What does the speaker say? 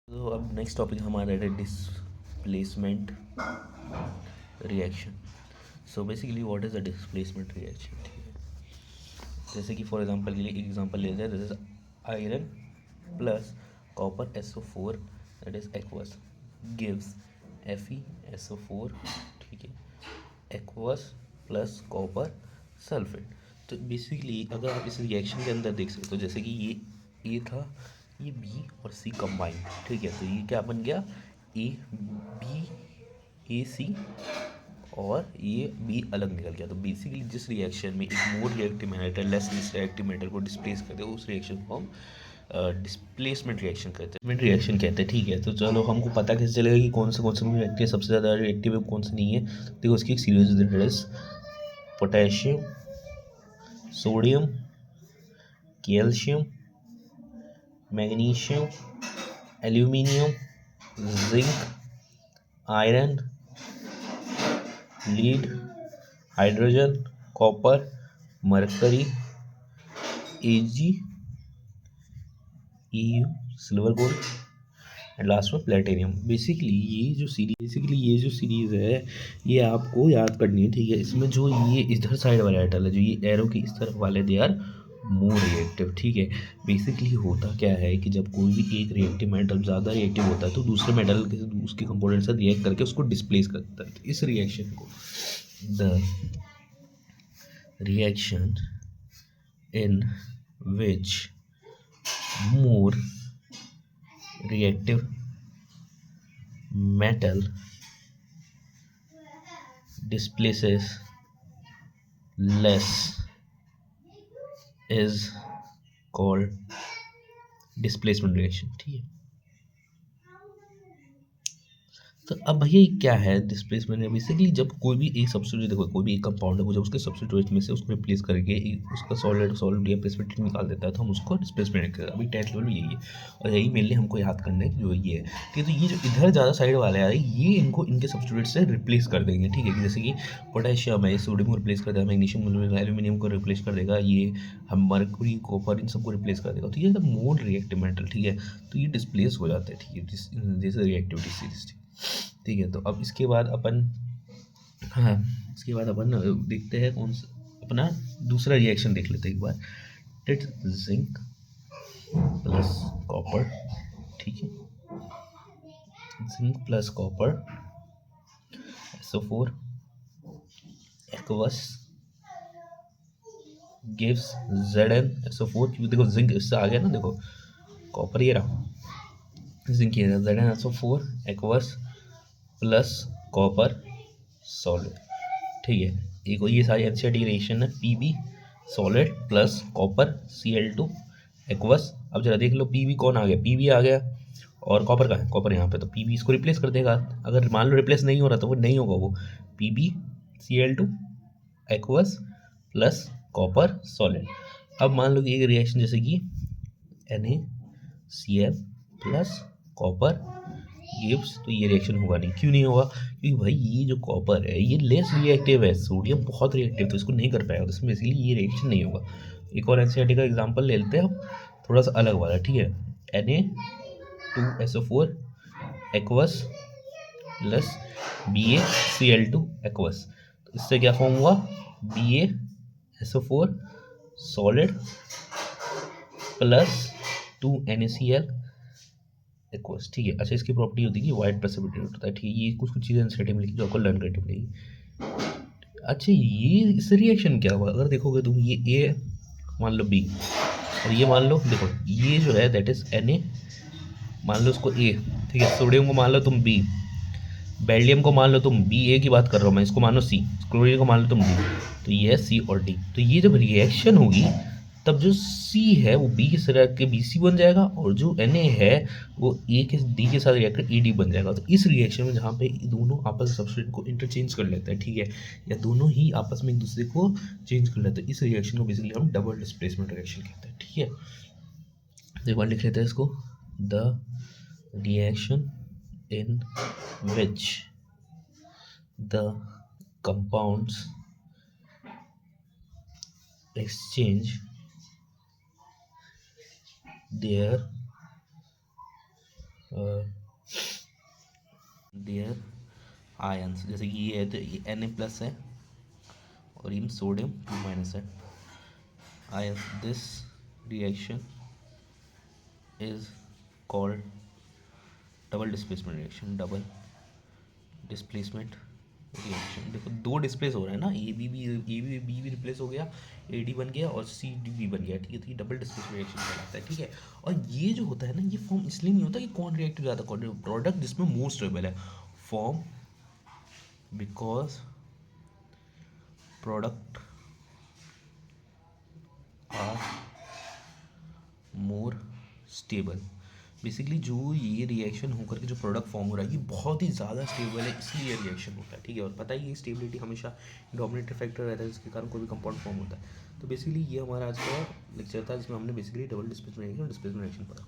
तो अब next topic हमारा है displacement reaction. So basically what is a displacement reaction, ठीक है। जैसे कि फॉर एग्जांपल के लिए एग्जांपल लेते हैं, this is iron plus copper SO4 that is aqueous gives FeSO4, ठीक है, एक्वस प्लस कॉपर सल्फेट। तो बेसिकली अगर आप इस रिएक्शन के अंदर देख सकते हो, जैसे कि ये ए था, ये बी और सी कंबाइंड, ठीक है, तो ये क्या बन गया, AB AC, और ये बी अलग निकल गया। तो बेसिकली जिस रिएक्शन में एक more reactive matter less reactive matter को डिस्प्लेस करते हैं, उस रिएक्शन को हम डिस्प्लेसमेंट रिएक्शन कहते हैं, रिएक्शन कहते हैं, ठीक है। तो चलो हमको पता कैसे चलेगा कि कौन से रिएक्टिव सबसे ज़्यादा रिएक्टिव है, कौन से नहीं है। देखो उसकी एक series, potassium, sodium, calcium, magnesium, aluminium, zinc, iron, lead, hydrogen, copper, mercury, Ag, Eu, silver gold and last में प्लेटिनियम। बेसिकली ये जो सीरीज़ है ये आपको याद करनी है, ठीक है। इसमें जो ये इधर साइड वाले मेटल है, जो ये एरो की इस तरफ वाले, दे आर मोर रिएक्टिव, ठीक है। बेसिकली होता क्या है कि जब कोई भी एक रिएक्टिव मेटल ज़्यादा रिएक्टिव होता है तो दूसरे मेटल के उसके कंपोनेंट से रिएक्ट करके उसको डिस्प्लेस करता है। तो इस रिएक्शन को the reaction in which more reactive metal displaces less is called displacement reaction, ठीक है। तो अब भैया ये क्या है डिस्प्लेसमेंट? बेसिकली जब कोई भी एक सब्स्टिट्यूट, देखो कोई भी एक कंपाउंड है, वो जब उसके सब्स्टिट्यूट में से उसको रिप्लेस करके उसका सॉलिड या प्रेसिपिटेट निकाल देता है तो हम उसको डिस्प्लेसमेंट कहते हैं। अभी 10th लेवल में यही है और यही मेनली हमको याद करना है कि जो ये है, ठीक है। तो ये जो इधर ज़्यादा साइड वाले आ रहे हैं ये इनको इनके सब्स्टिट्यूट से रिप्लेस कर देंगे, ठीक है। कि जैसे कि पोटेशियम है, सोडियम को रिप्लेस कर देगा, मैग्नीशियम एल्यूमिनियम को रिप्लेस कर देगा, ये हम मरकरी कॉपर इन सबको रिप्लेस कर देगा। तो ये मोर रिएक्टिव मेटल, ठीक है, तो ये डिस्प्लेस हो जाता है, ठीक है, जैसे रिएक्टिविटी सीरीज, ठीक है। तो अब इसके बाद अपन, हाँ, इसके बाद अपन देखते हैं कौन सा अपना दूसरा रिएक्शन देख लेते हैं एक बार। डेट जिंक प्लस कॉपर, ठीक है, zinc plus copper SO4 aqueous gives ZnSO4, क्योंकि देखो जिंक इससे आ गया ना, देखो कॉपर ये रहा, जिंक ये रहा, ZnSO4 aqueous plus copper solid, ठीक है। एक ये सारी एनसीईआरटी रिएक्शन है, Pb solid plus copper Cl2 aqueous. अब जरा देख लो Pb कौन आ गया, Pb आ गया और कॉपर का है, कॉपर यहाँ पे, तो Pb इसको रिप्लेस कर देगा। अगर मान लो रिप्लेस नहीं हो रहा तो वो नहीं होगा, वो Pb Cl2 aqueous plus copper solid. अब मान लो कि एक रिएक्शन जैसे कि NaCl प्लस कॉपर गिव्स, तो ये रिएक्शन होगा नहीं। क्यों नहीं होगा? क्योंकि भाई ये जो कॉपर है ये लेस रिएक्टिव है, सोडियम बहुत रिएक्टिव, तो इसको नहीं कर पाएगा, तो इसमें इसीलिए ये रिएक्शन नहीं होगा। एक और एनसीईआरटी का एग्जांपल ले लेते हैं हम, थोड़ा सा अलग वाला, ठीक है। Na2SO4 aqueous plus BaCl2 aqueous, तो इससे क्या फॉर्म हुआ, BaSO4 solid plus 2NaCl aqueous, ठीक है। अच्छा, इसकी प्रॉपर्टी होती है कि वाइट प्रेसिपिटेट होता है, ठीक है। ये कुछ कुछ चीज़ें एनसीईआरटी में लिखी जो आपको लर्न करनी पड़ेगी। अच्छा, ये इस रिएक्शन क्या हुआ, अगर देखोगे तुम, ये ए मान लो बी और ये मान लो, देखो ये जो है दैट इज Na, मान लो उसको ए, ठीक है। सोडियम को मान लो तुम बी, बेरिलियम को मान लो तुम बी, ए की बात कर रहा हूँ मैं, इसको मान लो सी, क्लोरीन को मान लो तुम डी, तो ये है सी और डी। तो ये जब रिएक्शन होगी तब जो सी है वो बी के साथ के BC बन जाएगा और जो Na है वो ए के डी के साथ रिएक्ट कर ED बन जाएगा। तो इस रिएक्शन में जहाँ पे दोनों आपस में सब्सटेंस को इंटरचेंज कर लेते हैं, ठीक है, या दोनों ही आपस में एक दूसरे को चेंज कर लेते हैं, इस रिएक्शन को बेसिकली हम डबल डिस्प्लेसमेंट रिएक्शन कहते हैं, ठीक है। तो एक बार लिख लेते हैं इसको, the reaction in which the compounds exchange their their ions, जैसे कि ये है तो ये Na+ है और ये सोडियम 2- है ions. This reaction is called double displacement reaction. Double displacement reaction, देखो दो डिस्प्लेस हो रहा है ना, बी भी रिप्लेस हो गया, AD बन गया और CD भी बन गया, ठीक है। तो ये डबल डिस्प्लेसमेंट रिएक्शन कहलाता है, ठीक है। और ये जो होता है ना, ये फॉर्म इसलिए नहीं होता कि कौन रिएक्टिव ज़्यादा, कौन प्रोडक्ट जिसमें मोर स्टेबल है, form because product are more stable. Basically जो ये रिएक्शन होकर के जो प्रोडक्ट फॉर्म हो रहा है ये बहुत ही ज़्यादा स्टेबल है, इसलिए रिएक्शन होता है, ठीक है। और पता ही है स्टेबिलिटी हमेशा डोमिनेटिव फैक्टर रहता है, जिसके कारण कोई भी कंपाउंड फॉर्म होता है। तो बेसिकली ये हमारा आज का लेक्चर था, जिसमें हमने बेसिकली डबल डिस्प्लेसमेंट रिएक्शन और डिस्प्लेसमेंट रिएक्शन पढ़ा।